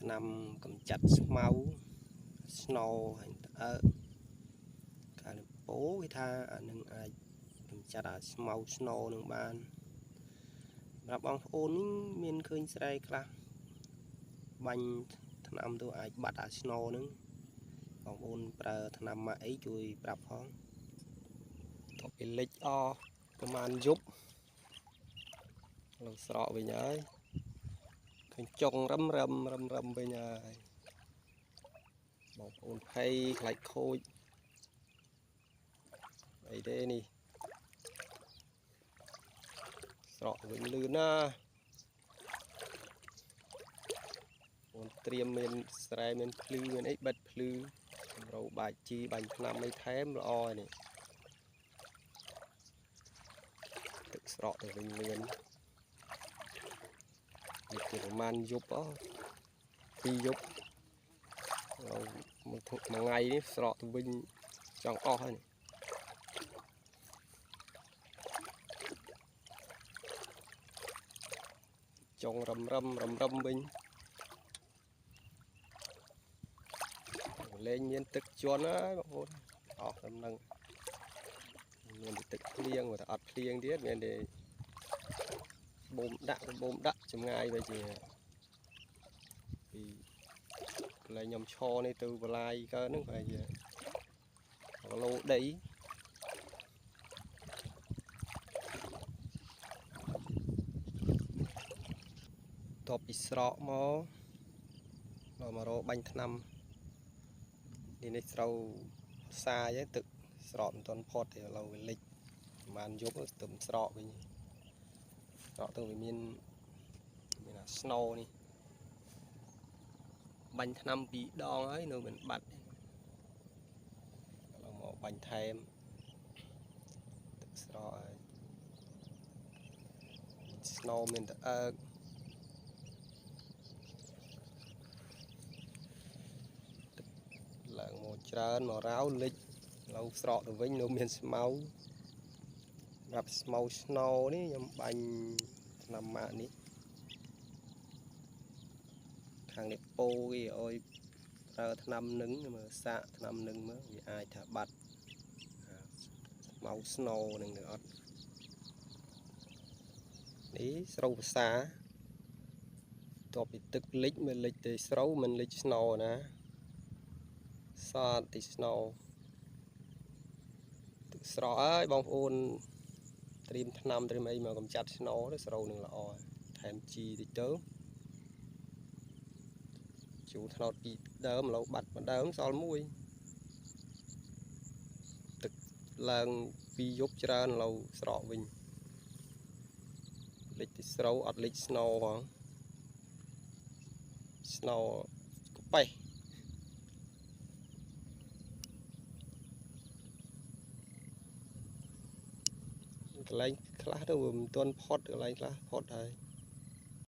năm cầm chặt máu snow hay ở cái bố cái tha nâng ai cầm chặt máu snow nâng banรับបងប្អូនមានឃើញស្រែខ្លះបាញ់ថ្នាំទៅអាចបាត់អា snow ហ្នឹងបងប្អូនប្រើថ្នាំមកអីជួយប្រាប់ផងទៅពីលិចអប្រហែលយប់លោកស្រកវិញហើយឃើញចុងរឹមវិញហើយបងប្អូនភ័យខ្លាចខូចអីទេនេះស្រកវិញលឿនណាអូនត្រៀមមានស្រែមានភ្លឺមានអីបិទភ្លឺសម្រូវបាច់ជីបាញ់ថ្នាំអីថែមល្អនេះទឹកស្រកទៅវិញលឿននេះជាប្រហែលយប់2យប់មួយថ្ងៃនេះស្រកទៅវិញចង់អស់ហើយចុងរឹមវិញលេងមានទឹកជន់ហើយបងប្អូនអស់ដំណឹងមានទឹកភ្លៀងmàអត់ភ្លៀងទៀតមានតែបូមដាក់ចម្ងាយទៅជាពីកន្លែងខ្ញុំឈរនេះទៅបលាយកើហ្នឹងប្រហែលជាគីឡូដីតបពីស្រកមកដល់មករកបាញ់ថ្នាំនេះស្រូវសាយទឹកស្រកមិនទាន់ផុតទេឥឡូវវាលិចប្រហែលយប់ទៅស្រកវិញស្រកទៅវាមានអា snow នេះបាញ់ថ្នាំ2ដងហើយនៅមិនបាត់ឥឡូវមកបាញ់ថែមទឹកស្រកហើយ snow មានតែអើកឡើងមកច្រើនមករោលិចឥឡូវស្រកទៅវិញនៅមានស្មៅសម្រាប់ស្មៅ snow នេះខ្ញុំបាញ់ថ្នាំម៉ាក់នេះខាងនេះពោគេឲ្យប្រើថ្នាំនឹងមើលសាកថ្នាំនឹងមើលវាអាចថាបាត់ស្មៅ snow នឹងអត់នេះស្រូវភាសាតបពីទឹកលិចមិនលិចទេស្រូវមិនលិច snow ណាសតទី snow ទឹកស្រកហើយបងប្អូនត្រៀមថ្នាំត្រៀមអីមកកំចាត់ snow ទៅស្រូវនឹងល្អថែមជីតិចទៅជួថ្នោតពីដើមឥឡូវបាត់ម្ដងសល់មួយទឹកឡើង2យប់ច្រើនឥឡូវស្រកវិញលិចទីស្រូវអត់លិច snow ហង snow ក្បេះកន្លែងខ្លះទៅមិនទាន់ផុតកន្លែងខ្លះផុតហើយ